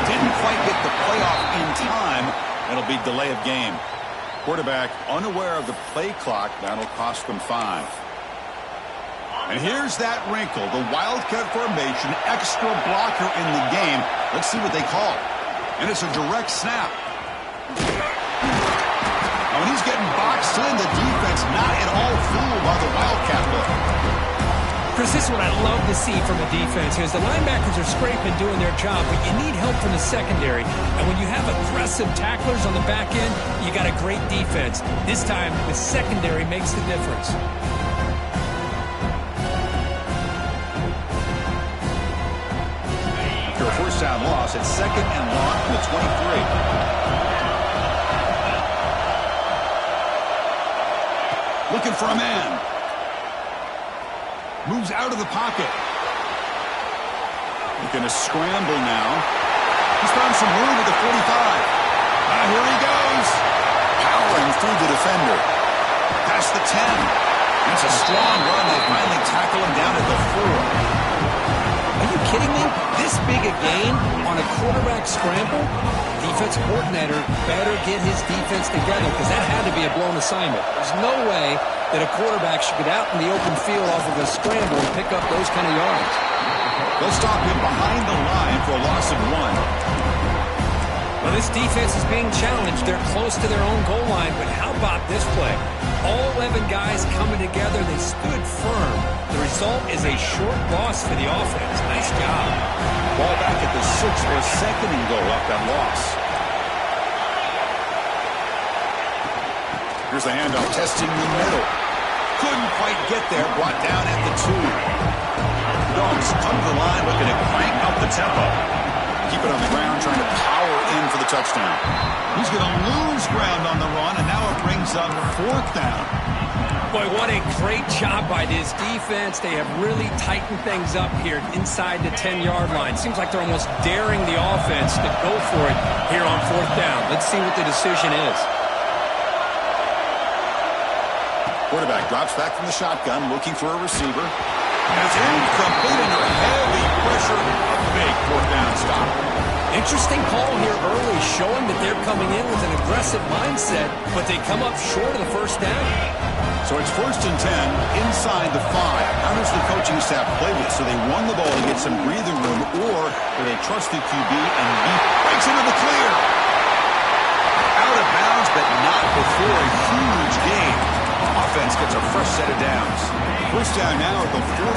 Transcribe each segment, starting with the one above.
Didn't quite get the playoff in time. It'll be delay of game. Quarterback unaware of the play clock. That'll cost them 5. And here's that wrinkle, the Wildcat formation, extra blocker in the game. Let's see what they call. And it's a direct snap. Now when he's getting boxed in, the defense not at all fooled by the Wildcat look. Chris, this is what I love to see from a defense here is the linebackers are scraping, doing their job, but you need help from the secondary. And when you have aggressive tacklers on the back end, you got a great defense. This time, the secondary makes the difference. After a first down loss, it's 2nd and long from the 23. Looking for a man. Moves out of the pocket. Looking to scramble now. He's found some room at the 45. Here he goes. Powering through the defender. Past the 10. It's a strong run. They finally tackle him down at the 4. Are you kidding me? This big a gain on a quarterback scramble? Defensive coordinator better get his defense together because that had to be a blown assignment. There's no way that a quarterback should get out in the open field off of a scramble and pick up those kind of yards. They'll stop him behind the line for a loss of 1. Well, this defense is being challenged. They're close to their own goal line, but how about this play? All 11 guys coming together. They stood firm. The result is a short loss for the offense. Nice job. Ball back at the 6 for a 2nd and goal off that loss. Here's the handoff, testing the middle. Couldn't quite get there, brought down at the 2. Dogs come to the line, looking to crank up the tempo. Keep it on the ground, trying to power in for the touchdown. He's going to lose ground on the run, and now it brings up 4th down. Boy, what a great job by this defense. They have really tightened things up here inside the 10-yard line. Seems like they're almost daring the offense to go for it here on 4th down. Let's see what the decision is. Quarterback drops back from the shotgun, looking for a receiver. And it's incomplete under heavy pressure. A big 4th down stop. Interesting call here early, showing that they're coming in with an aggressive mindset, but they come up short of the 1st down. So it's 1st and 10 inside the 5. How does the coaching staff play with? So they run the ball to get some breathing room, or do they trust the QB and breaks into the clear? Out of bounds, but not before a huge gain. Offense gets a fresh set of downs. 1st down now at the 48.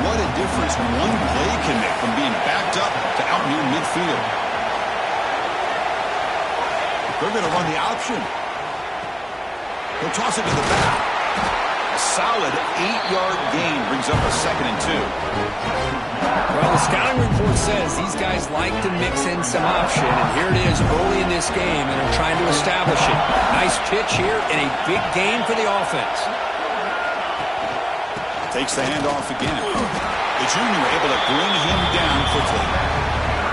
What a difference one play can make from being backed up to out near midfield. They're going to run the option. He'll toss it to the back. A solid 8-yard gain brings up a 2nd and 2. Well, the scouting report says these guys like to mix in some option, and here it is early in this game, and they're trying to establish it. Nice pitch here and a big gain for the offense. Takes the handoff again. The junior able to bring him down quickly.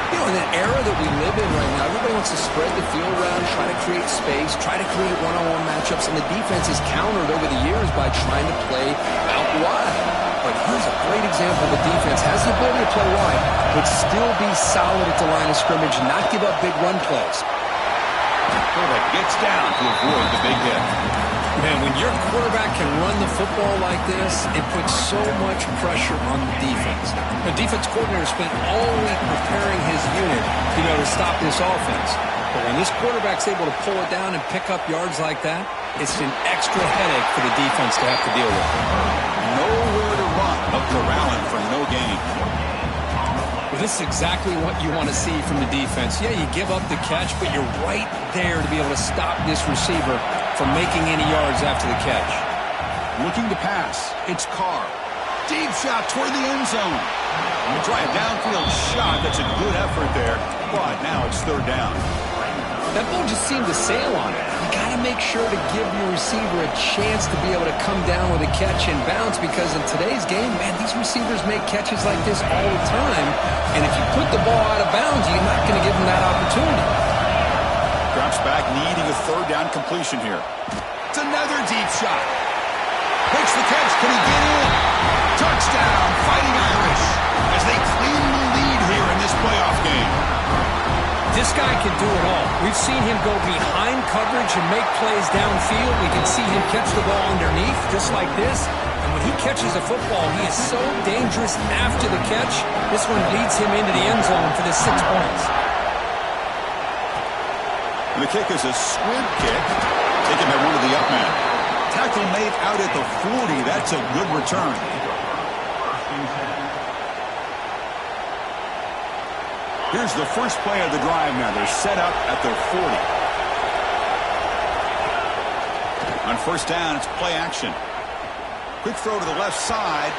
You know, in an era that we live in right now, everybody wants to spread the field around, try to create space, try to create one-on-one matchups, and the defense is countered over the years by trying to play out wide. But here's a great example. The defense has the ability to play wide, but still be solid at the line of scrimmage, not give up big run plays. Quarterback gets down to avoid the big hit. Man, when your quarterback can run the football like this, it puts so much pressure on the defense. The defense coordinator spent all week preparing his unit to be able to stop this offense. But when this quarterback's able to pull it down and pick up yards like that, it's an extra headache for the defense to have to deal with. Nowhere to run, but corralling for no gain. Well, this is exactly what you want to see from the defense. Yeah, you give up the catch, but you're right there to be able to stop this receiver from making any yards after the catch. Looking to pass. It's Carr. Deep shot toward the end zone. We'll try a downfield shot. That's a good effort there. But now it's 3rd down. That ball just seemed to sail on it. You got to make sure to give your receiver a chance to be able to come down with a catch and bounce, because in today's game, man, these receivers make catches like this all the time. And if you put the ball out of bounds, you're not going to give them that opportunity. Drops back, needing a 3rd down completion here. It's another deep shot. Makes the catch. Can he get in? Touchdown, Fighting Irish, as they clean the lead here in this playoff game. guy can do it all. We've seen him go behind coverage and make plays downfield. We can see him catch the ball underneath, just like this. And when he catches a football, he is so dangerous after the catch. This one leads him into the end zone for the 6 points. And the kick is a squib kick, taken by one of the up men. Tackle made out at the 40. That's a good return. Here's the first play of the drive now. They're set up at their 40. On first down, it's play action. Quick throw to the left side.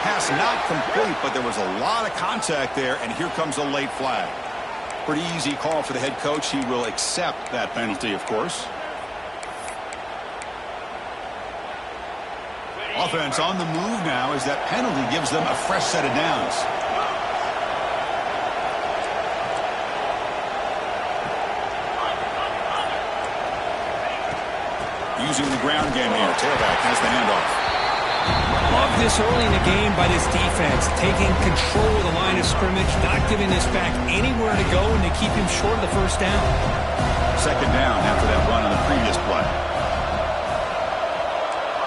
Pass not complete, but there was a lot of contact there, and here comes a late flag. Pretty easy call for the head coach. He will accept that penalty, of course. Offense on the move now as that penalty gives them a fresh set of downs. Using the ground game here. Tailback has the handoff. Love this early in the game by this defense, taking control of the line of scrimmage, not giving this back anywhere to go, and they keep him short of the first down. Second down after that run on the previous play.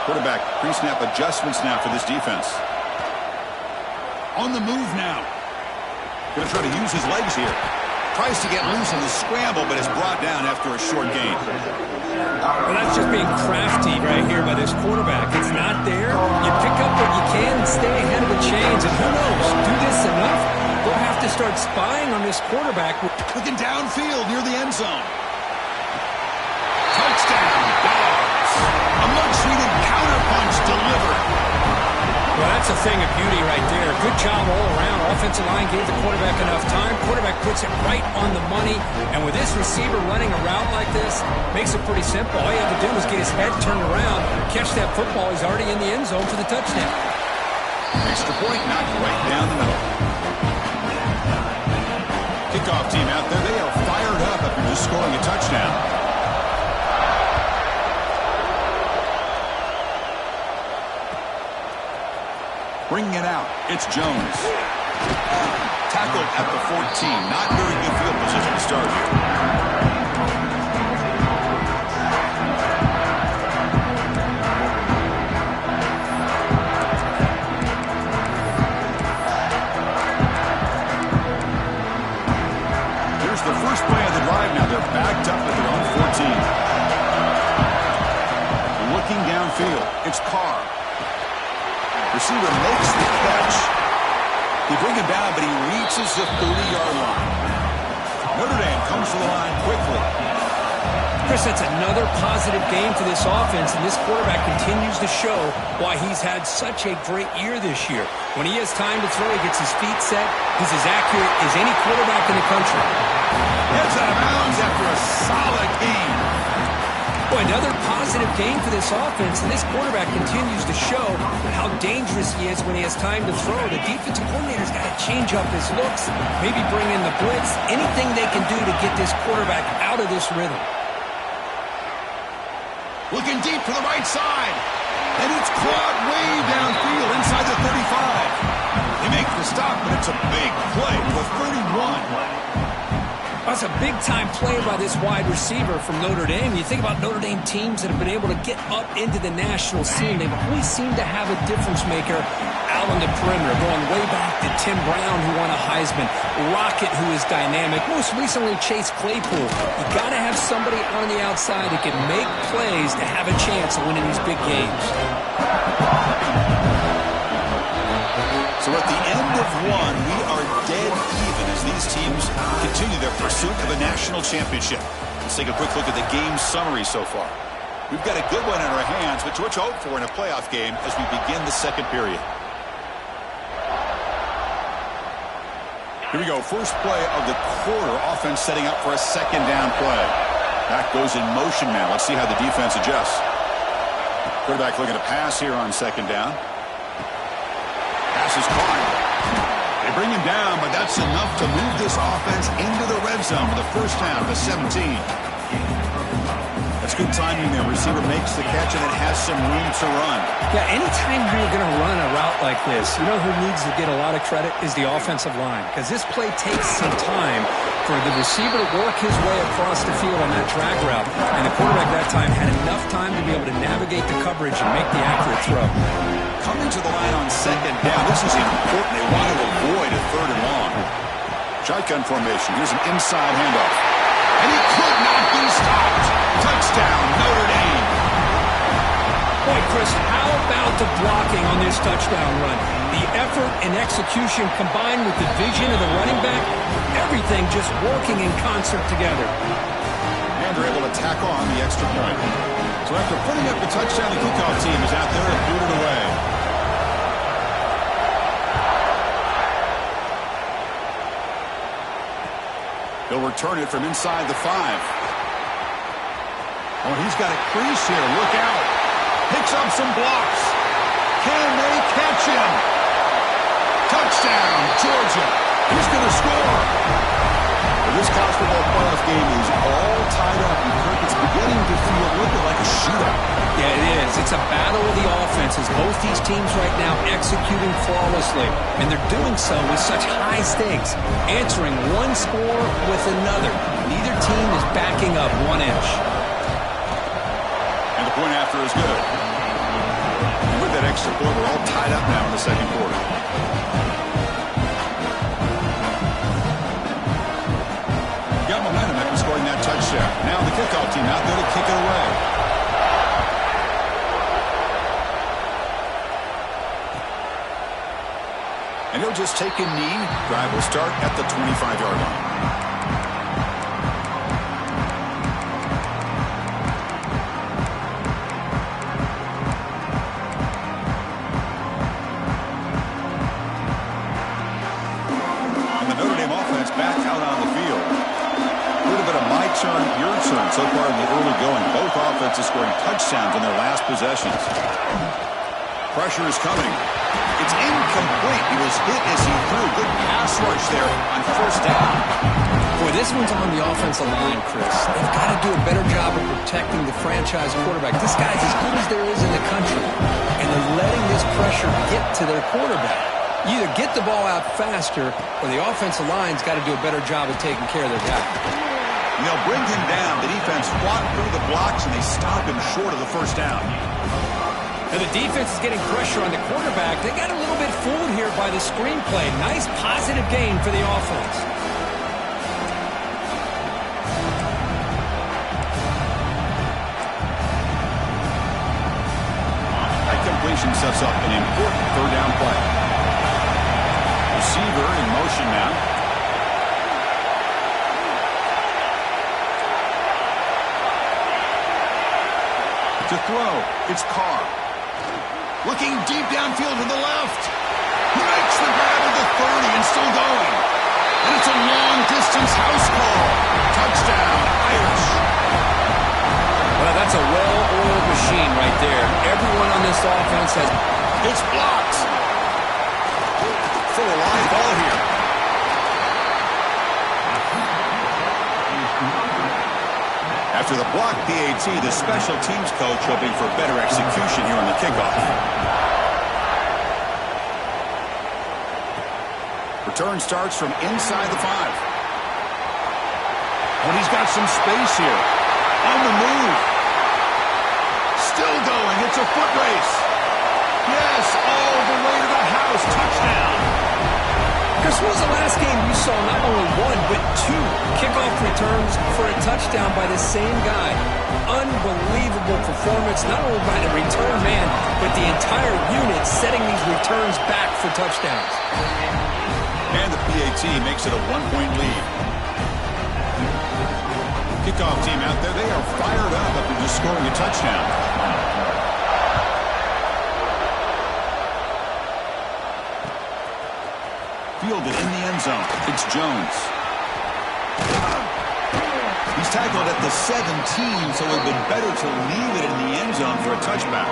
Quarterback pre-snap adjustments now for this defense. On the move now. Going to try to use his legs here. Tries to get loose in the scramble, but is brought down after a short gain. Well, that's just being crafty right here by this quarterback. It's not there. You pick up what you can and stay ahead of the chains. And who knows, do this enough, they'll have to start spying on this quarterback. Looking downfield near the end zone. Touchdown, Dogs. A much-needed counterpunch delivered. Well, that's a thing of beauty right there. Good job all around. Offensive line gave the quarterback enough time. Quarterback puts it right on the money. And with this receiver running a route like this, makes it pretty simple. All you have to do is get his head turned around, catch that football. He's already in the end zone for the touchdown. Extra point knocked right down the middle. Kickoff team out there. They are fired up after just scoring a touchdown. Bringing it out, it's Jones. Tackled at the 14. Not very good field position to start here. Here's the first play of the drive now. They're backed up at their own 14. Looking downfield, it's Carr. Receiver makes the catch. They bring him down, but he reaches the 30-yard line. Notre Dame comes to the line quickly. Chris, that's another positive game for this offense, and this quarterback continues to show why he's had such a great year this year. When he has time to throw, he gets his feet set. He's as accurate as any quarterback in the country. Heads out of bounds after a solid game. Boy, another positive game for this offense, and this quarterback continues to show how dangerous he is when he has time to throw. The defensive coordinator's got to change up his looks, maybe bring in the blitz, anything they can do to get this quarterback out of this rhythm. Looking deep to the right side, and it's caught way downfield inside the 35. They make the stop, but it's a big play for 31. That's a big-time play by this wide receiver from Notre Dame. You think about Notre Dame teams that have been able to get up into the national scene. They've always seemed to have a difference maker out on the perimeter, going way back to Tim Brown, who won a Heisman, Rocket, who is dynamic, most recently Chase Claypool. You got to have somebody on the outside that can make plays to have a chance of winning these big games. So at the end of one, we are dead even as these teams continue their pursuit of a national championship. Let's take a quick look at the game summary so far. We've got a good one in our hands, but to what you hope for in a playoff game as we begin the second period. Here we go, first play of the quarter. Offense setting up for a second down play. Back goes in motion now. Let's see how the defense adjusts. Quarterback looking to pass here on second down. Pass is caught. They bring him down, but that's enough to move this offense into the red zone for the first down of the 17. That's good timing there. Receiver makes the catch and it has some room to run. Yeah, anytime you're going to run a route like this, you know who needs to get a lot of credit is the offensive line, because this play takes some time for the receiver to work his way across the field on that drag route, and the quarterback that time had enough time to be able to navigate the coverage and make the accurate throw. Coming to the line on second down. This is important. They want to avoid a third and long. Shotgun formation. Here's an inside handoff. And he could not be stopped. Touchdown, Notre Dame. Boy, Chris, how about the blocking on this touchdown run? The effort and execution combined with the vision of the running back, everything just working in concert together. And they're able to tack on the extra point. So after putting up the touchdown, the kickoff team is out there and boot it away. He'll return it from inside the 5. Oh, he's got a crease here. Look out. Picks up some blocks. Can they catch him? Touchdown, Georgia. He's going to score. Well, this college football playoff game is all tied up. And Kirk, it's beginning to feel a little bit like a shootout. Yeah, it is. It's a battle of the offenses. Both these teams right now executing flawlessly. And they're doing so with such high stakes. Answering one score with another. Neither team is backing up 1 inch. And the point after is good. And with that extra point, we're all tied up now in the second quarter. Got momentum after scoring that touchdown. Now the kickoff team out there to kick it away. And he'll just take a knee. Drive will start at the 25-yard line. And the Notre Dame offense back out on the field. A little bit of my turn, your turn so far in the early going. Both offenses scoring touchdowns in their last possessions. Pressure is coming. It's incomplete. He was hit as he threw. Good pass rush there on first down. Boy, this one's on the offensive line, Chris. They've got to do a better job of protecting the franchise quarterback. This guy's as good as there is in the country, and they're letting this pressure get to their quarterback. You either get the ball out faster, or the offensive line's got to do a better job of taking care of their guy. They'll bring him down. The defense fought through the blocks, and they stop him short of the first down. And the defense is getting pressure on the quarterback. They got a little bit fooled here by the screenplay. Nice positive gain for the offense. That completion sets up an important third down play. Receiver in motion now. To throw, it's Carr. Looking deep downfield to the left. He makes the grab at the 30 and still going. And it's a long-distance house call. Touchdown, Irish. Well, that's a well-oiled machine right there. Everyone on this offense has... It's blocked. Full of live ball here. After the block PAT, the special teams coach hoping for better execution here on the kickoff. Return starts from inside the 5. And he's got some space here. On the move. Still going. It's a foot race. Yes, all the way to the house. Touchdown. Chris, when was the last game you saw not only 1, but 2 kickoff returns for a touchdown by the same guy? Unbelievable performance, not only by the return man, but the entire unit setting these returns back for touchdowns. And the PAT makes it a 1-point lead. Kickoff team out there, they are fired up after just scoring a touchdown. Fielded in the end zone. It's Jones. He's tackled at the 17, so it would have been better to leave it in the end zone for a touchback.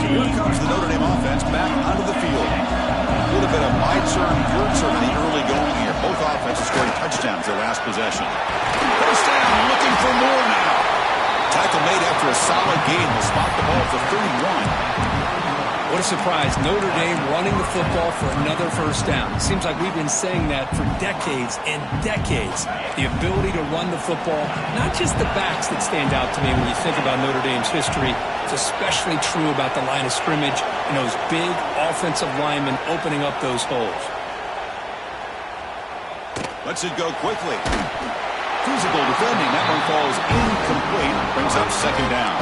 Here comes the Notre Dame offense back onto the field. A little bit of my turn, your turn in the early going here. Both offenses scoring touchdowns their last possession. First down, looking for more now. Tackle made after a solid gain. Will spot the ball at the 31. What a surprise. Notre Dame running the football for another first down. It seems like we've been saying that for decades and decades. The ability to run the football, not just the backs that stand out to me when you think about Notre Dame's history. It's especially true about the line of scrimmage and those big offensive linemen opening up those holes. Lets it go quickly. Physical defending. That one falls incomplete. Brings up second down.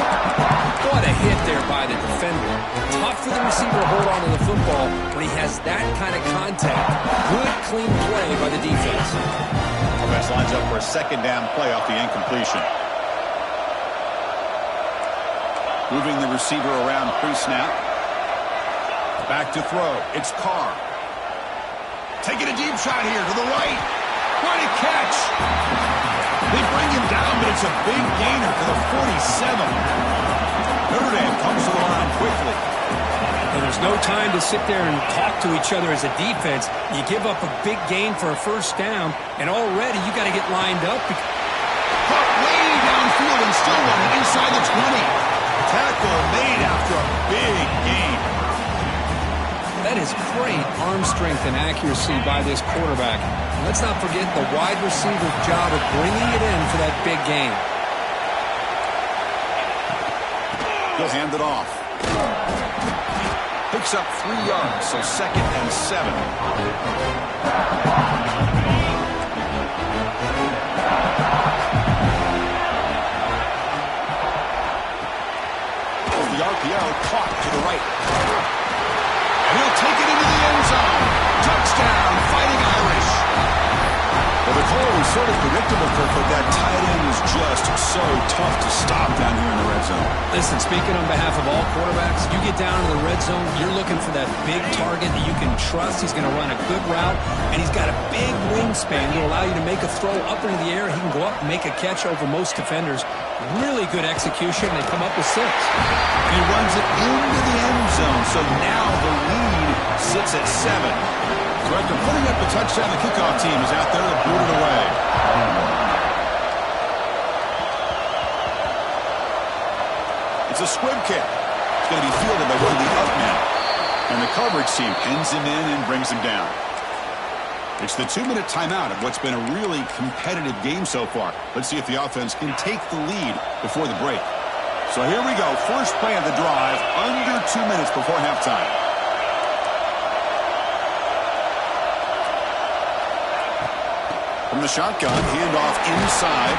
What a hit there by the defender. Tough for the receiver to hold on to the football when he has that kind of contact. Good, clean play by the defense. Offense lines up for a second down play off the incompletion. Moving the receiver around pre-snap. Back to throw. It's Carr. Taking a deep shot here to the right. What a catch. They bring him down, but it's a big gainer to the 47. Notre Dame comes to the line quickly. And there's no time to sit there and talk to each other as a defense. You give up a big gain for a first down, and already you got to get lined up. Caught way downfield and still running inside the 20. Tackle made after a big gain. That is great arm strength and accuracy by this quarterback. Let's not forget the wide receiver's job of bringing it in for that big gain. He'll hand it off. Picks up 3 yards, so 2nd and 7. The RPO caught to the right. And he'll take it into the end zone. Touchdown, Fighting Irish. Well, the call was sort of predictable, Kirk, but that tight end was just so tough to stop down here in the red zone. Listen, speaking on behalf of all quarterbacks, you get down to the red zone, you're looking for that big target that you can trust. He's going to run a good route, and he's got a big wingspan to allow you to make a throw up into the air. He can go up and make a catch over most defenders. Really good execution. They come up with 6. He runs it into the end zone, so now the lead sits at 7. So after putting up the touchdown, the kickoff team is out there to boot it away. It's a squib kick. It's going to be fielded by one of the up men. And the coverage team pins him in and brings him down. It's the 2-minute timeout of what's been a really competitive game so far. Let's see if the offense can take the lead before the break. So here we go. First play of the drive, under 2 minutes before halftime. From the shotgun, handoff inside.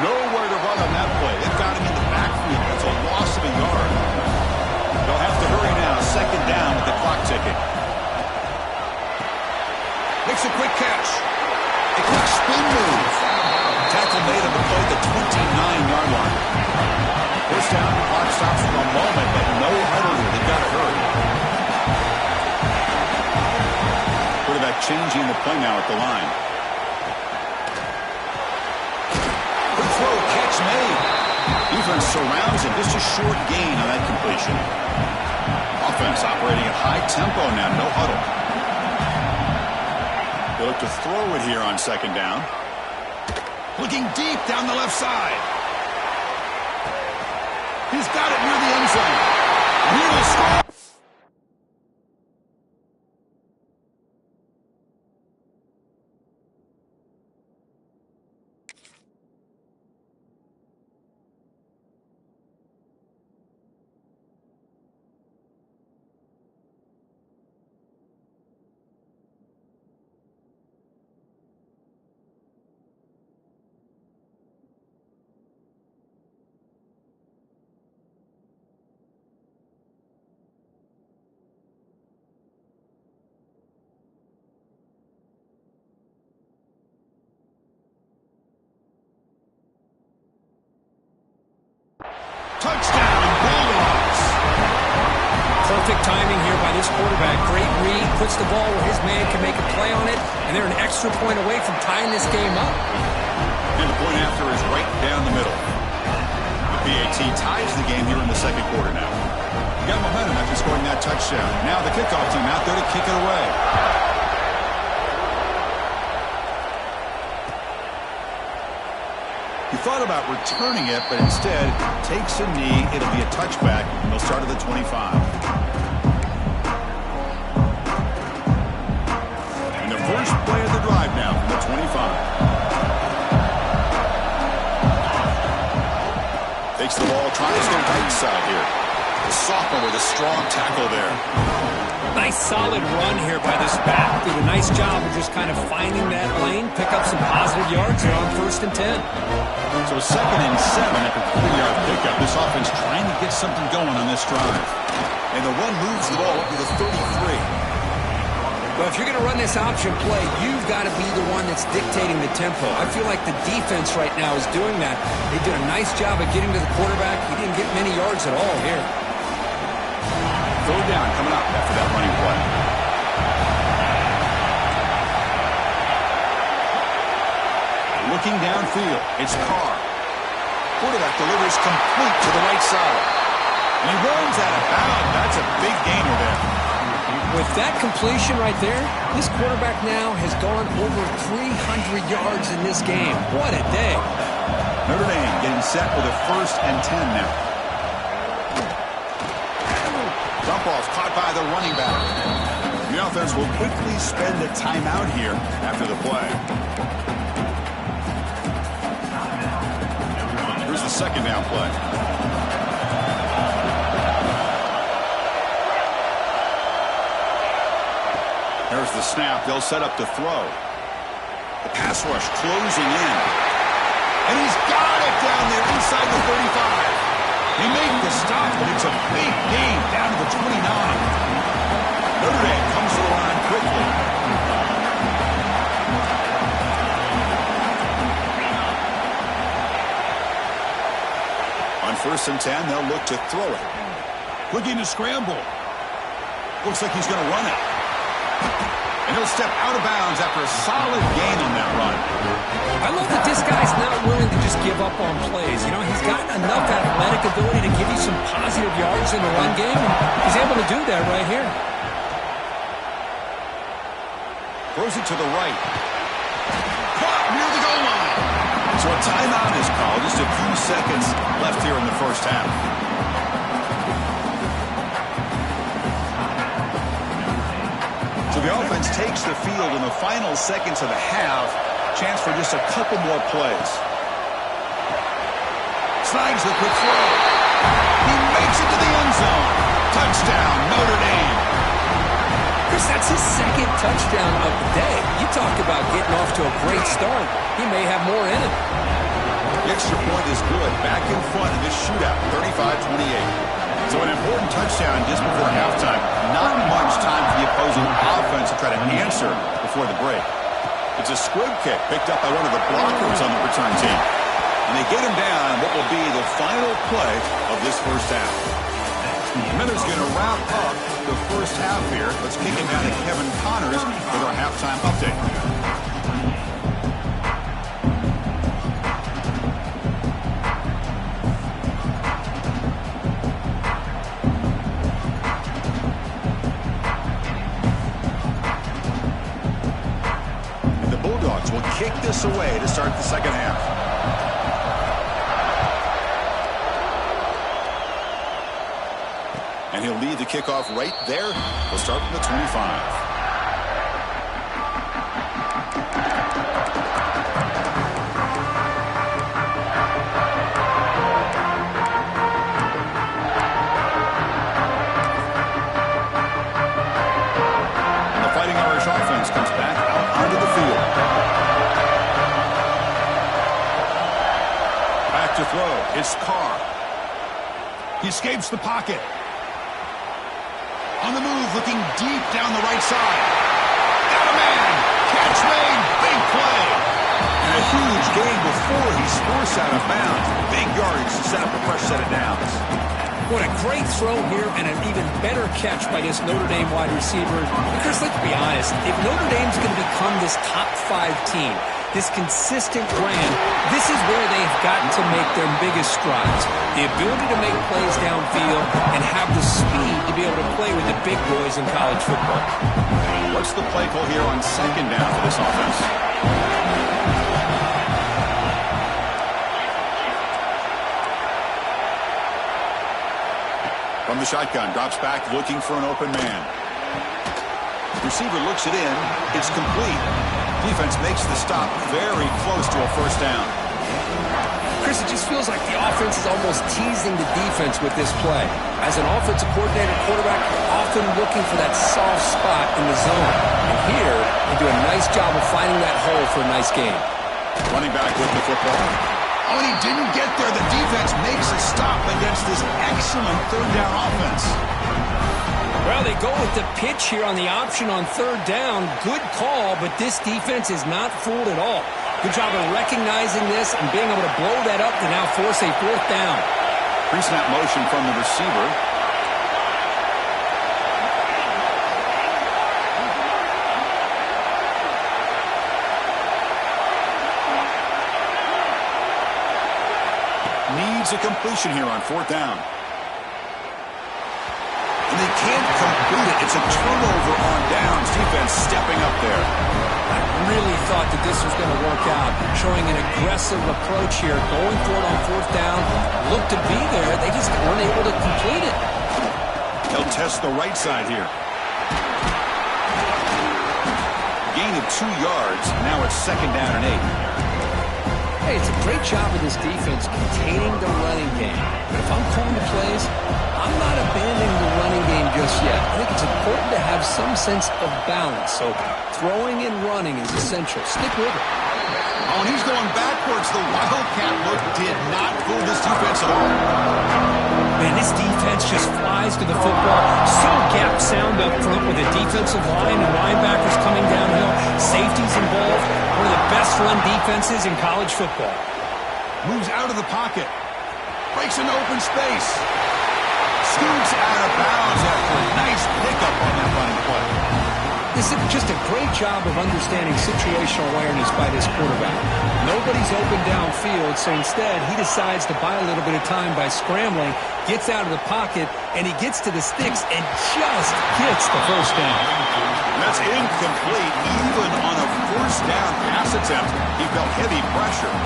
Nowhere to run on that play. They've got him in the backfield. That's a loss of a yard. They'll have to hurry now. Second down with the clock ticking. Makes a quick catch. A quick spin move. Tackle made on the play at the 29-yard line. First down, the clock stops for a moment, but no huddle here. They've got to hurry. Quarterback changing the play now at the line. Good throw, catch made. Defense surrounds him. Just a short gain on that completion. Offense operating at high tempo now, no huddle. They look to throw it here on second down. Looking deep down the left side. He's got it near the end zone. Near the score. Touchdown, Bulldogs. Perfect timing here by this quarterback. Great read, puts the ball where his man can make a play on it, and they're an extra point away from tying this game up. And the point after is right down the middle. The PAT ties the game here in the second quarter now. Got momentum after scoring that touchdown. Now the kickoff team out there to kick it away. He thought about returning it, but instead takes a knee. It'll be a touchback, and they'll start at the 25. And the first play of the drive now from the 25. Takes the ball, tries the right side here. The sophomore with a strong tackle there. Nice solid run here by this back. Did a nice job of just kind of finding that lane, pick up some positive yards here on 1st and 10. So 2nd and 7 after the 3-yard pickup. This offense trying to get something going on this drive. And the run moves the ball to the 33. Well, if you're going to run this option play, you've got to be the one that's dictating the tempo. I feel like the defense right now is doing that. They did a nice job of getting to the quarterback. He didn't get many yards at all here. Third down coming up after that running play. Looking downfield, it's Carr. Quarterback delivers complete to the right side. And he runs out of bounds. That's a big gainer there. With that completion right there, this quarterback now has gone over 300 yards in this game. What a day. Notre Dame getting set with a 1st and 10 now. Dump off caught by the running back. The offense will quickly spend a timeout here after the play. Here's the 2nd down play. There's the snap. They'll set up to throw. The pass rush closing in. And he's got it down there inside the 35. They make the stop, but it's a big gain down to the 29. Notre Dame comes to the line quickly. On 1st and 10, they'll look to throw it. Looking to scramble. Looks like he's going to run it. And he'll step out of bounds after a solid gain on that run. I love that this guy's not willing to just give up on plays. You know, he's got enough athletic ability to give you some positive yards in the run game, and he's able to do that right here. Throws it to the right. Caught near the goal line. So a timeout is called. Just a few seconds left here in the first half. So the offense takes the field in the final seconds of the half. Chance for just a couple more plays. Snags the quick throw. He makes it to the end zone. Touchdown, Notre Dame. Chris, that's his 2nd touchdown of the day. You talk about getting off to a great start. He may have more in it. The extra point is good. Back in front of this shootout, 35-28. So an important touchdown just before halftime. Not much time for the opposing offense to try to answer before the break. It's a squib kick picked up by one of the blockers on the return team. And they get him down what will be the final play of this first half. Miller's going to wrap up the first half here. Let's kick it down to Kevin Connors with our halftime update. Will kick this away to start the second half. And he'll lead the kickoff right there. We'll start from the 25. And the Fighting Irish offense comes back out onto the field. To throw. It's Carr. He escapes the pocket. On the move, looking deep down the right side. Got a man. Catch made. Big play. And a huge gain before he's forced out of bounds. Big yardage to set up a fresh set of downs. What a great throw here and an even better catch by this Notre Dame wide receiver. Because let's be honest, if Notre Dame's going to become this top 5 team, this consistent brand, this is where they've got to make their biggest strides. The ability to make plays downfield and have the speed to be able to play with the big boys in college football. What's the play call here on second down for this offense? From the shotgun, drops back, looking for an open man. Receiver looks it in. It's complete. Defense makes the stop very close to a first down. Chris, it just feels like the offense is almost teasing the defense with this play. As an offensive coordinator, quarterback, you're often looking for that soft spot in the zone. And here, they do a nice job of finding that hole for a nice game. Running back with the football. Oh, and he didn't get there. The defense makes a stop against this excellent third down offense. Well, they go with the pitch here on the option on third down. Good call, but this defense is not fooled at all. Good job of recognizing this and being able to blow that up to now force a fourth down. Pre-snap motion from the receiver. Needs a completion here on fourth down. And they can't complete it. It's a turnover on downs. Defense stepping up there. I really thought that this was going to work out, showing an aggressive approach here, going for it on fourth down. Looked to be there. They just weren't able to complete it. They'll test the right side here. Gain of 2 yards. Now it's second down and 8. Hey, it's a great job of this defense containing the running game. But if I'm calling the plays, I'm not abandoning the running game just yet. I think it's important to have some sense of balance. So throwing and running is essential. Stick with it. Oh, and he's going backwards. The Wildcat look did not fool this defense at all. Man, this defense just flies to the football. So gap sound up front with a defensive line and linebackers coming downhill. Safeties involved. One of the best run defenses in college football. Moves out of the pocket. Breaks into open space. Scoots out of bounds after a nice pickup on that running play. This is just a great job of understanding situational awareness by this quarterback. Nobody's open downfield, so instead he decides to buy a little bit of time by scrambling, gets out of the pocket, and he gets to the sticks and just gets the first down. That's incomplete. Even on a first down pass attempt, he felt heavy pressure.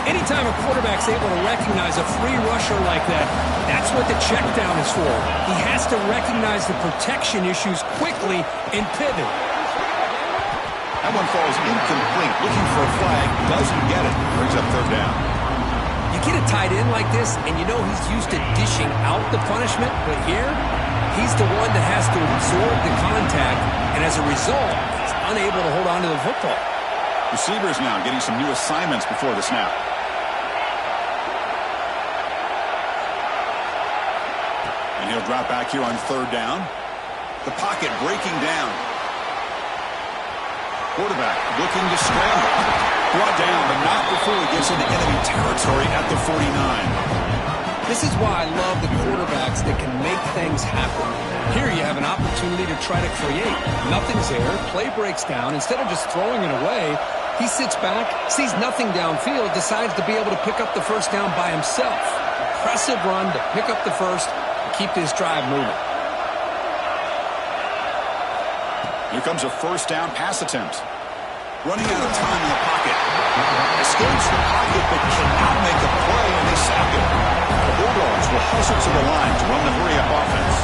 Anytime a quarterback's able to recognize a free rusher like that, that's what the check down is for. He has to recognize the protection issues quickly and pivot. That one falls incomplete. Looking for a flag. Doesn't get it. Brings up third down. You get a tight end like this, and you know he's used to dishing out the punishment, but here, he's the one that has to absorb the contact, and as a result, he's unable to hold on to the football. Receivers now getting some new assignments before the snap. And he'll drop back here on third down. The pocket breaking down. Quarterback looking to scramble. Brought down, but not before he gets into enemy territory at the 49. This is why I love the quarterbacks that can make things happen. Here you have an opportunity to try to create. Nothing's there. Play breaks down. Instead of just throwing it away, he sits back, sees nothing downfield, decides to be able to pick up the first down by himself. Impressive run to pick up the first and keep this drive moving. Here comes a first down pass attempt. Running out of time in the pocket. Escapes the pocket but cannot make a play, and they sack him. The Bulldogs will hustle to the line to run the hurry-up offense.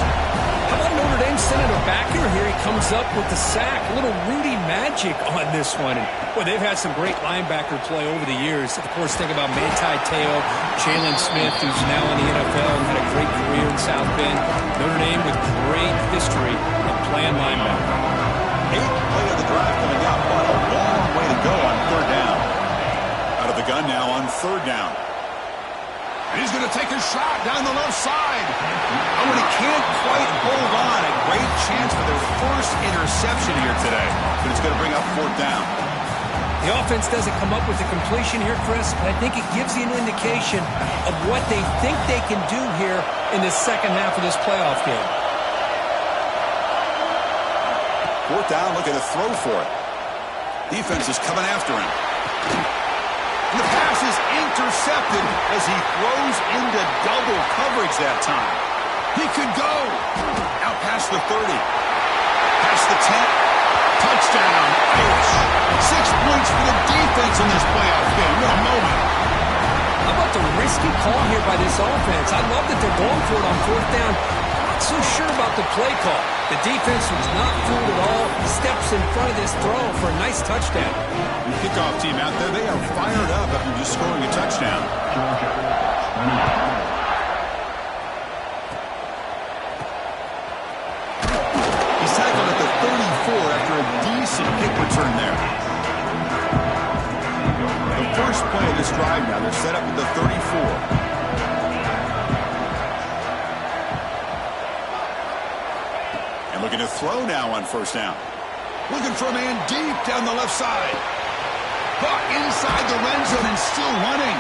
How about Notre Dame sending a backer? Here he comes up with the sack. A little Rudy magic on this one. And, boy, they've had some great linebacker play over the years. Of course, think about Manti Te'o, Jalen Smith, who's now in the NFL and had a great career in South Bend. Notre Dame with great history of playing linebacker. 8th play of the drive coming up, but a long way to go on third down. Out of the gun now on third down. And he's going to take a shot down the left side. Oh, and he can't quite hold on. A great chance for their first interception here today. But it's going to bring up fourth down. The offense doesn't come up with the completion here, Chris, but I think it gives you an indication of what they think they can do here in the second half of this playoff game. Fourth down, looking to throw for it. Defense is coming after him. And the pass is intercepted as he throws into double coverage that time. He could go. Out past the 30. Past the 10. Touchdown, Irish. 6 points for the defense in this playoff game. What a moment. How about the risky call here by this offense? I love that they're going for it on fourth down. I'm not so sure about the play call. The defense was not fooled at all. Steps in front of this throw for a nice touchdown. The kickoff team out there, they are fired up after just scoring a touchdown. He's tackled at the 34 after a decent kick return there. The first play of this drive now, they're set up at the 34. And looking to throw now on first down. Looking for a man deep down the left side. Caught inside the red zone and still running.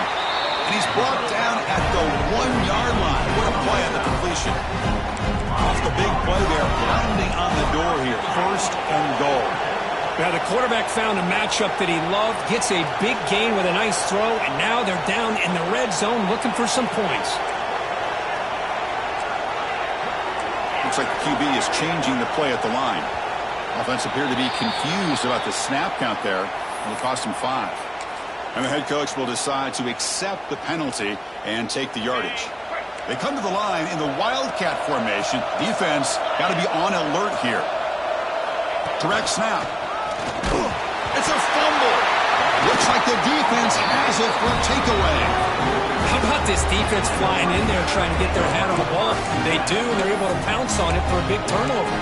And he's brought down at the 1-yard line. What a play on the completion. Off the big play there, pounding on the door here. First and goal. Now the quarterback found a matchup that he loved, gets a big gain with a nice throw, and now they're down in the red zone looking for some points. Looks like the QB is changing the play at the line. Offense appeared to be confused about the snap count there. It'll cost him 5. And the head coach will decide to accept the penalty and take the yardage. They come to the line in the Wildcat formation. Defense got to be on alert here. Direct snap. It's a fumble. Looks like the defense has it for a takeaway. How about this defense flying in there trying to get their hand on the ball? They do, and they're able to pounce on it for a big turnover.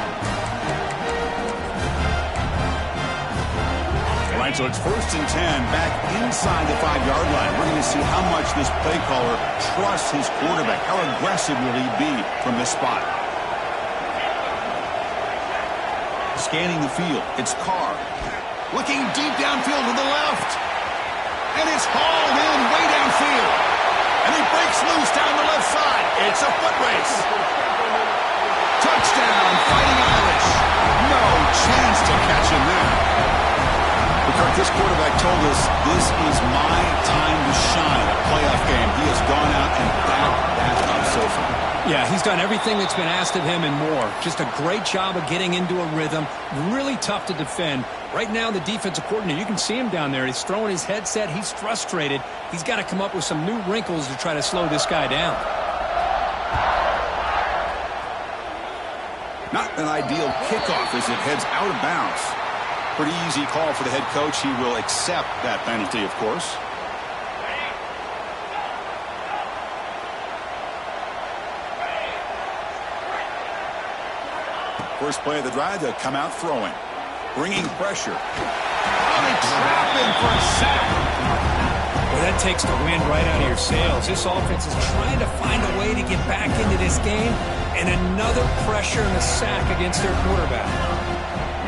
All right, so it's first and 10 back inside the 5-yard line. We're going to see how much this play caller trusts his quarterback. How aggressive will he be from this spot? Scanning the field, it's Carr. Looking deep downfield to the left. And it's hauled in way downfield. And he breaks loose down the left side. It's a foot race. Touchdown, Fighting Irish. No chance to catch him there. Because this quarterback told us this is my time to shine. A playoff game. He has gone out and backed that up so far. Yeah, he's done everything that's been asked of him and more. Just a great job of getting into a rhythm. Really tough to defend. Right now, the defensive coordinator, you can see him down there. He's throwing his headset. He's frustrated. He's got to come up with some new wrinkles to try to slow this guy down. Not an ideal kickoff as it heads out of bounds. Pretty easy call for the head coach. He will accept that penalty, of course. First play of the drive, they'll come out throwing. Bringing pressure. Oh, they trap him for a sack. Well, that takes the wind right out of your sails. This offense is trying to find a way to get back into this game, and another pressure and a sack against their quarterback.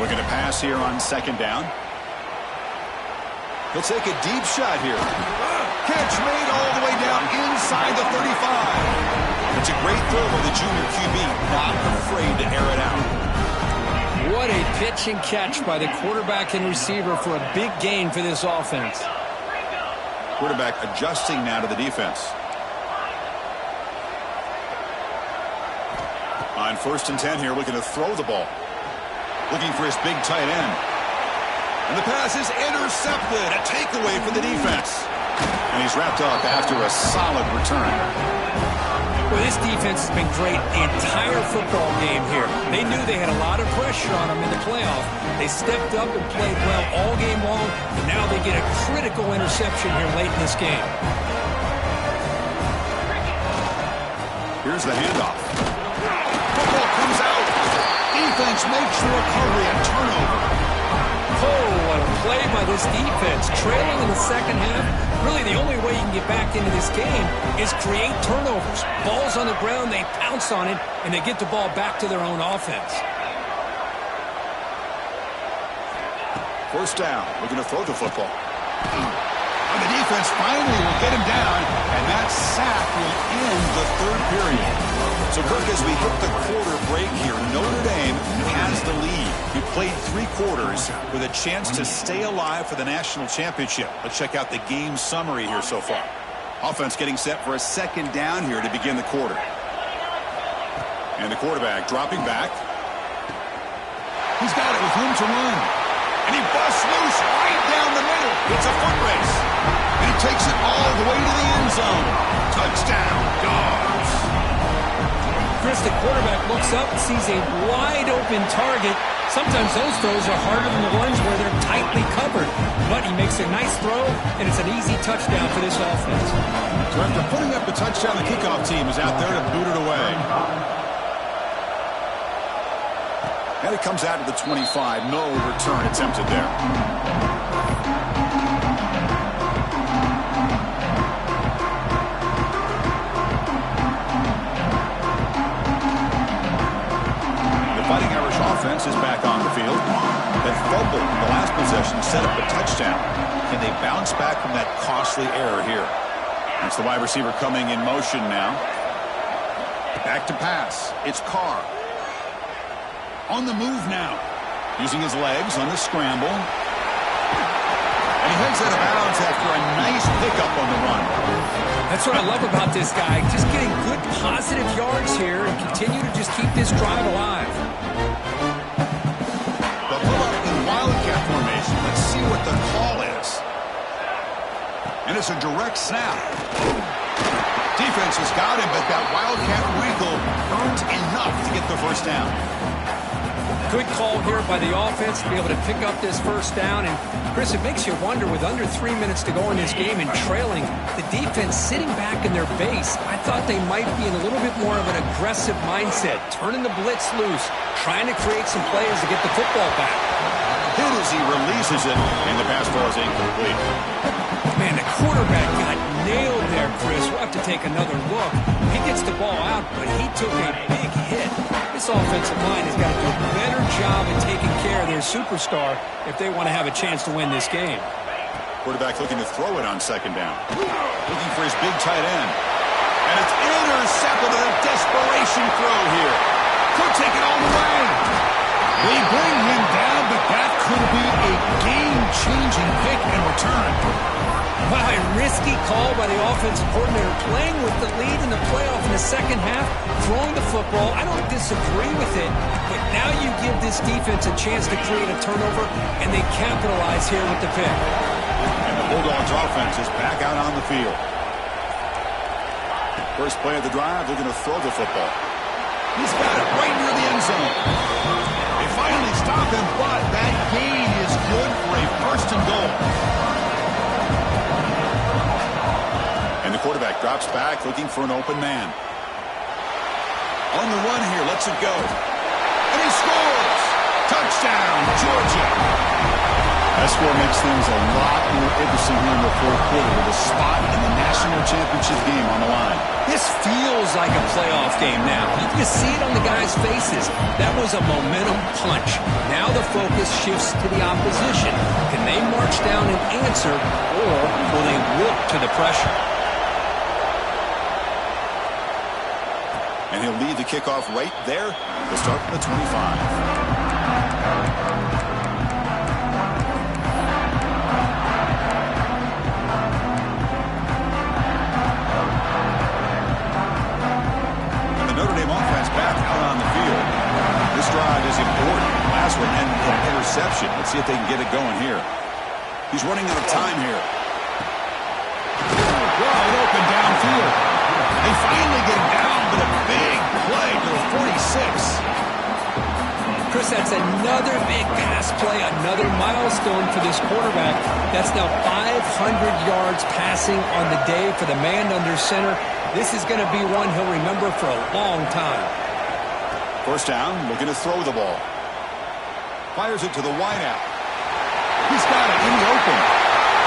Looking to pass here on second down. He'll take a deep shot here. Catch made all the way down inside the 35. It's a great throw by the junior QB, not afraid to air it out. What a pitch and catch by the quarterback and receiver for a big gain for this offense. Quarterback adjusting now to the defense. On first and 10 here, looking to throw the ball. Looking for his big tight end. And the pass is intercepted. A takeaway for the defense. And he's wrapped up after a solid return. Well, this defense has been great the entire football game here. They knew they had a lot of pressure on them in the playoff. They stepped up and played well all game long, and now they get a critical interception here late in this game. Here's the handoff. Football comes out. Defense makes the recovery, a turnover. Oh, what a play by this defense. Trailing in the second half, really the only way you can get back into this game is create turnovers. Ball's on the ground, they pounce on it, and they get the ball back to their own offense. First down, looking to throw the football. And the defense finally will get him down, and that sack will end the third period. So, Kirk, as we hit the quarter break here, Notre Dame has the lead. You played 3 quarters with a chance to stay alive for the national championship. Let's check out the game summary here so far. Offense getting set for a second down here to begin the quarter. And the quarterback dropping back. He's got it with room to run. And he busts loose right down the middle. It's a foot race. And he takes it all the way to the end zone. Touchdown, Dogs. Chris, the quarterback looks up and sees a wide-open target. Sometimes those throws are harder than the ones where they're tightly covered. But he makes a nice throw, and it's an easy touchdown for this offense. So after putting up the touchdown, the kickoff team is out there to boot it away. And it comes out to the 25. No return attempted there. The Fighting Irish offense is back on the field. That fumble in the last possession set up a touchdown. Can they bounce back from that costly error here? That's the wide receiver coming in motion now. Back to pass. It's Carr. On the move now. Using his legs on the scramble. And he heads out of bounds after a nice pickup on the run. That's what I love about this guy. Just getting good positive yards here and continue to just keep this drive alive. They'll pull up in wildcat formation. Let's see what the call is. And it's a direct snap. Defense has got him, but that wildcat wrinkle earned enough to get the first down. Good call here by the offense to be able to pick up this first down. And, Chris, it makes you wonder, with under 3 minutes to go in this game and trailing, the defense sitting back in their base, I thought they might be in a little bit more of an aggressive mindset, turning the blitz loose, trying to create some plays to get the football back. Hit as he releases it, and the pass ball is incomplete. Man, the quarterback got nailed there, Chris. We'll have to take another look. He gets the ball out, but he took a big hit. This offensive line has got to do a better job of taking care of their superstar if they want to have a chance to win this game. Quarterback looking to throw it on second down. Looking for his big tight end. And it's intercepted with a desperation throw here. Could take it all the way. They bring him down, but that could be a game-changing pick and return. Wow, a risky call by the offensive coordinator, playing with the lead in the playoff in the second half, throwing the football. I don't disagree with it, but now you give this defense a chance to create a turnover, and they capitalize here with the pick. And the Bulldogs offense is back out on the field. First play of the drive, they're going to throw the football. He's got it right near the end zone. They finally stop him, but that gain is good for a first and goal. And the quarterback drops back, looking for an open man. On the run here, lets it go. And he scores! Touchdown, Georgia! That score makes things a lot more interesting here in the fourth quarter with a spot in the national championship game on the line. This feels like a playoff game now. You can see it on the guys' faces. That was a momentum punch. Now the focus shifts to the opposition. Can they march down and answer, or will they look to the pressure? And he'll lead the kickoff right there. They'll start from the 25. Notre Dame offense back out on the field. This drive is important. Last one ended with an interception. Let's see if they can get it going here. He's running out of time here. Wide open downfield. They finally get him down, but a big play to the 46. Chris, that's another big pass play, another milestone for this quarterback. That's now 500 yards passing on the day for the man under center. This is going to be one he'll remember for a long time. First down, looking to throw the ball. Fires it to the wideout. He's got it in the open.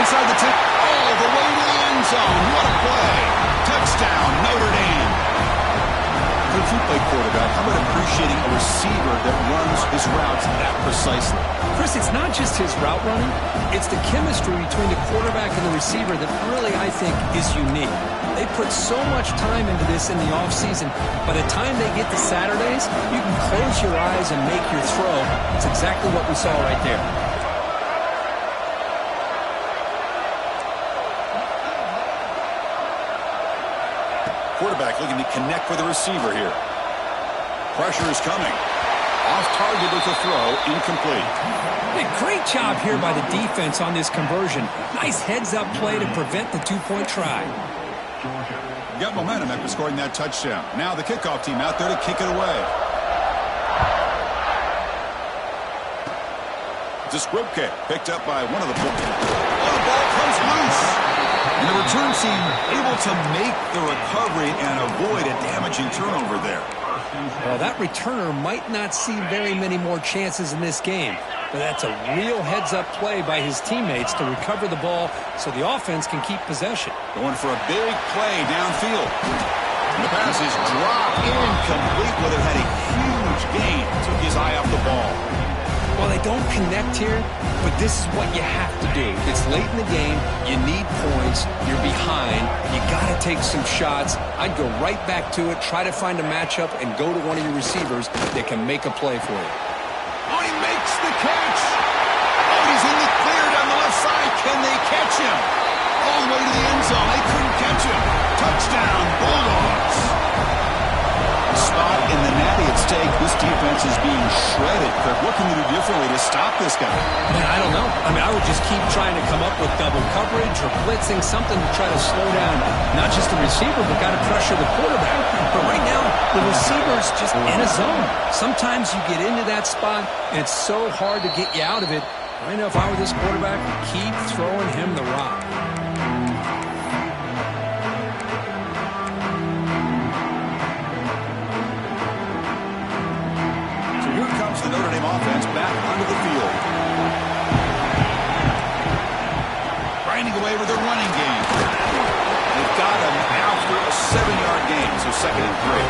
Inside the 10, all the way to the end zone. What a play. Touchdown, Notre Dame. If you play quarterback, how about appreciating a receiver that runs his those routes that precisely. Chris, it's not just his route running. It's the chemistry between the quarterback and the receiver that really, I think, is unique. They put so much time into this in the offseason. By the time they get to Saturdays, you can close your eyes and make your throw. It's exactly what we saw right there. Quarterback looking to connect with the receiver here. Pressure is coming. Off target with the throw, incomplete. Hey, great job here by the defense on this conversion. Nice heads-up play to prevent the two-point try. Got momentum after scoring that touchdown. Now the kickoff team out there to kick it away. It's a squib kick picked up by one of the players. Oh, the ball comes loose. And the return team able to make the recovery and avoid a damaging turnover there. Well, that returner might not see very many more chances in this game, but that's a real heads-up play by his teammates to recover the ball so the offense can keep possession. Going for a big play downfield. And the pass is dropped incomplete, where they had a huge gain. Took his eye off the ball. Well, they don't connect here, but this is what you have to do. It's late in the game. You need points. You're behind. You got to take some shots. I'd go right back to it, try to find a matchup, and go to one of your receivers that can make a play for you. Oh, he makes the catch. Oh, he's in the clear down the left side. Can they catch him? All the way to the end zone. They couldn't catch him. Touchdown, Bulldogs. Spot in the natty at stake. This defense is being shredded. Kirk, what can you do differently to stop this guy? Man, I don't know. I mean, I would just keep trying to come up with double coverage or blitzing, something to try to slow down not just the receiver, but got to pressure the quarterback. But right now, the receiver's just in a zone. Sometimes you get into that spot, and it's so hard to get you out of it. I know if I were this quarterback, keep throwing him the rock. The Notre Dame offense back onto the field. Grinding away with their running game. They've got him after a 7-yard gain, so 2nd and 3.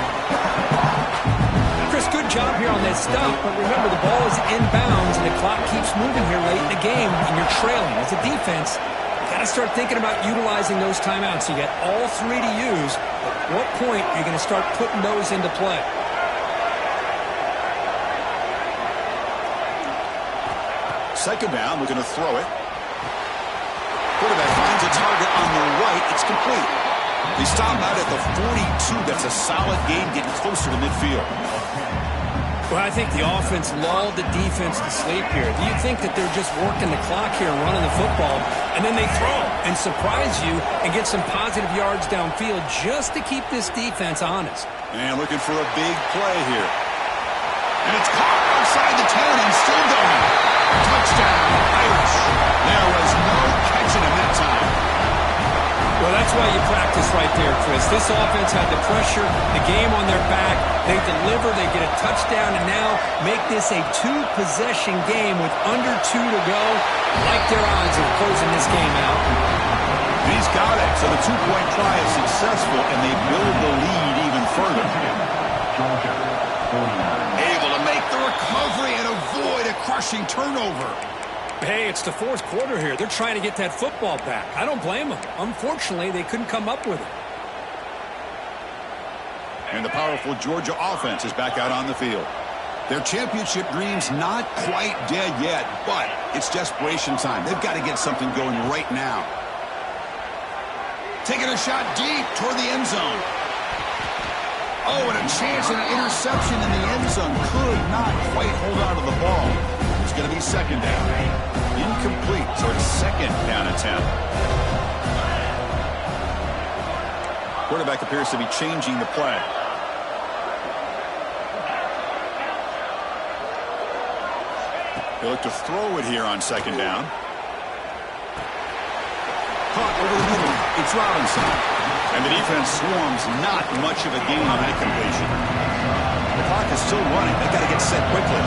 Chris, good job here on that stop, but remember the ball is inbounds and the clock keeps moving here late in the game and you're trailing. As a defense, you got to start thinking about utilizing those timeouts. You got all 3 to use, but at what point are you going to start putting those into play? Second down, we're going to throw it. Quarterback finds a target on the right. It's complete. They stop out at the 42. That's a solid gain, getting closer to midfield. Well, I think the offense lulled the defense to sleep here. Do you think that they're just working the clock here and running the football, and then they throw and surprise you and get some positive yards downfield just to keep this defense honest? And looking for a big play here. And it's caught outside the 10 and still going. Touchdown, Irish. There was no catching him that time. Well, that's why you practice right there, Chris. This offense had the pressure, the game on their back. They deliver, they get a touchdown, and now make this a 2-possession game with under 2 to go. Like their odds of closing this game out. He's got it. So the 2-point try is successful, and they build the lead even further. Able to make the recovery and avoid a crushing turnover. Hey, it's the 4th quarter here. They're trying to get that football back. I don't blame them. Unfortunately, they couldn't come up with it. And the powerful Georgia offense is back out on the field. Their championship dreams not quite dead yet, but it's desperation time. They've got to get something going right now. Taking a shot deep toward the end zone. Oh, and a chance at an interception in the end zone. Could not quite hold on to the ball. It's going to be 2nd down. Incomplete, so it's 2nd down and 10. Quarterback appears to be changing the play. They look to throw it here on 2nd down. Caught over the middle. It's Robinson. And the defense swarms, not much of a gain on that completion. The clock is still running. They've got to get set quickly.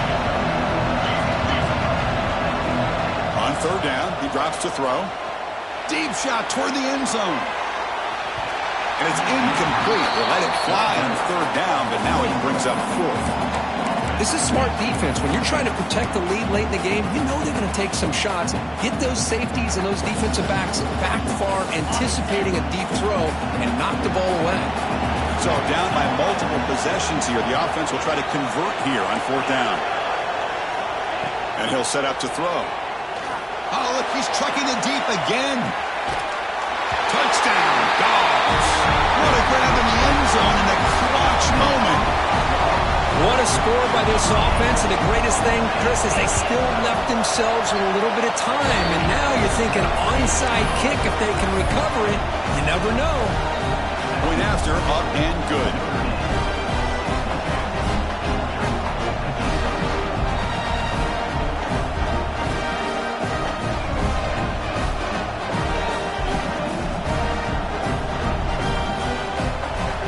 On 3rd down, he drops to throw. Deep shot toward the end zone. And it's incomplete. They let it fly on 3rd down, but now it brings up 4th. This is smart defense. When you're trying to protect the lead late in the game, you know they're going to take some shots. Get those safeties and those defensive backs back far, anticipating a deep throw, and knock the ball away. So down by multiple possessions here. The offense will try to convert here on 4th down. And he'll set up to throw. Oh, look, he's trucking it deep again. Touchdown, Dogs. What a grab in the end zone in a clutch moment. What a score by this offense, and the greatest thing, Chris, is they still left themselves with a little bit of time, and now you're thinking onside kick if they can recover it. You never know. Point after, up and good.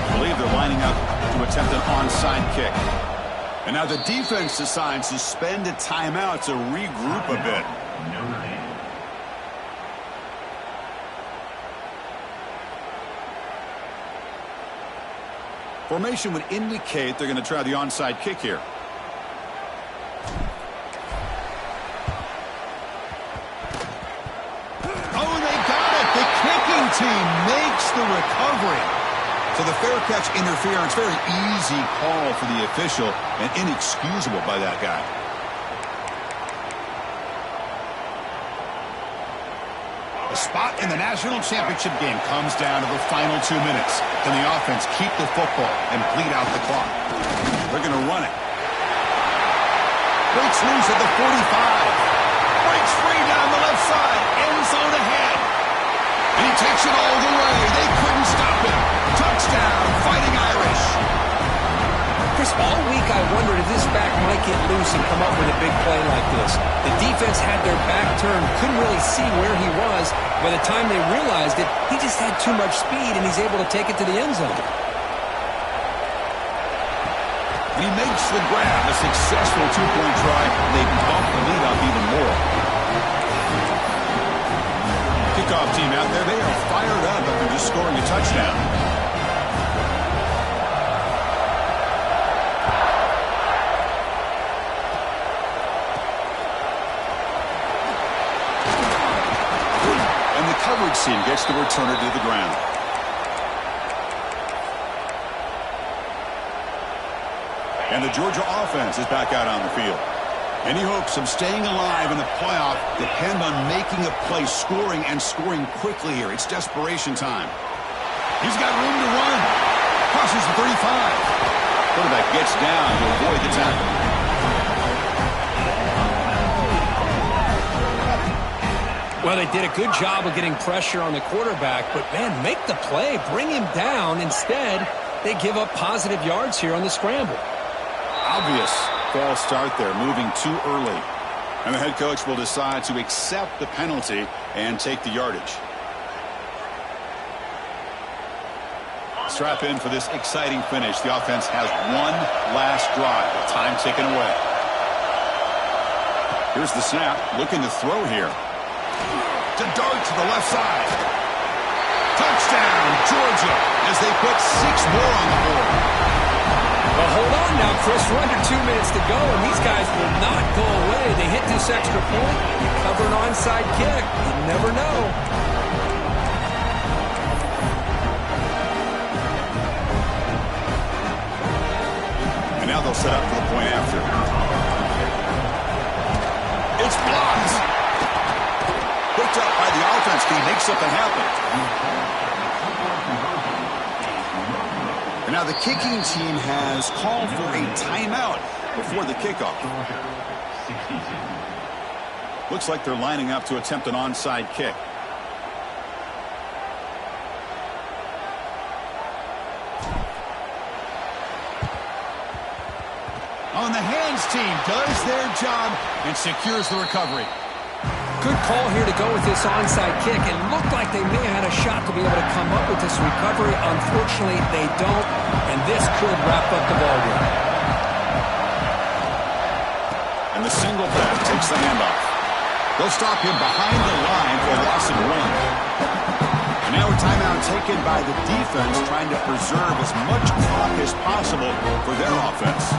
I believe they're lining up to attempt an onside kick. And now the defense decides to spend a timeout to regroup a bit. Formation would indicate they're going to try the onside kick here. Oh, they got it! The kicking team makes the recovery. So the fair catch interference, very easy call for the official and inexcusable by that guy. The spot in the national championship game comes down to the final 2 minutes. Can the offense keep the football and bleed out the clock? They're going to run it. Breaks loose at the 45. Breaks free down the left side. End zone ahead. And he takes it all the way. They couldn't stop him. Touchdown, Fighting Irish. Chris, all week I wondered if this back might get loose and come up with a big play like this. The defense had their back turned, couldn't really see where he was. By the time they realized it, he just had too much speed, and he's able to take it to the end zone. He makes the grab, a successful two-point try. They bump the lead up even more. Kickoff team out there, they are fired up after just scoring a touchdown. Coverage team gets the returner to the ground. And the Georgia offense is back out on the field. Any hopes of staying alive in the playoff depend on making a play, scoring, and scoring quickly here. It's desperation time. He's got room to run. Crosses the 35. Quarterback gets down to avoid the tackle. Well, they did a good job of getting pressure on the quarterback, but, man, make the play, bring him down. Instead, they give up positive yards here on the scramble. Obvious false start there, moving too early. And the head coach will decide to accept the penalty and take the yardage. Strap in for this exciting finish. The offense has one last drive with time ticking away. Here's the snap, looking to throw here. To dart to the left side. Touchdown, Georgia, as they put 6 more on the board. Well, hold on now, Chris. We're under 2 minutes to go, and these guys will not go away. They hit this extra point. You cover an onside kick. You never know. And now they'll set up for the point after. It's blocked. Picked up by the offense. Can he make something happen? And now the kicking team has called for a timeout before the kickoff. Looks like they're lining up to attempt an onside kick. On the hands team does their job and secures the recovery. Good call here to go with this onside kick. It looked like they may have had a shot to be able to come up with this recovery. Unfortunately, they don't, and this could wrap up the ballgame. And the single back takes the handoff. They'll stop him behind the line for a loss of 1. And now a timeout taken by the defense, trying to preserve as much clock as possible for their offense.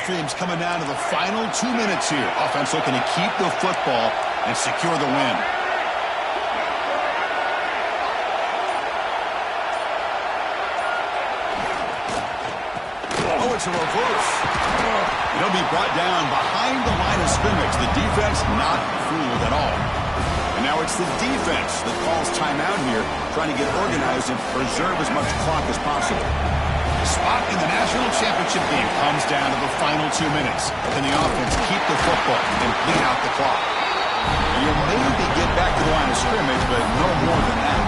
stream's coming down to the final 2 minutes here. Offense looking to keep the football and secure the win. Oh, it's a reverse. It'll be brought down behind the line of scrimmage. The defense not fooled at all. And now it's the defense that calls timeout here, trying to get organized and preserve as much clock as possible. The spot in the national championship game comes down to the final 2 minutes. Can the offense keep the football and bleed out the clock? You'll maybe get back to the line of scrimmage, but no more than that.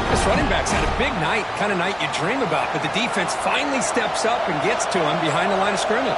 This running back's had a big night, kind of night you dream about, but the defense finally steps up and gets to him behind the line of scrimmage.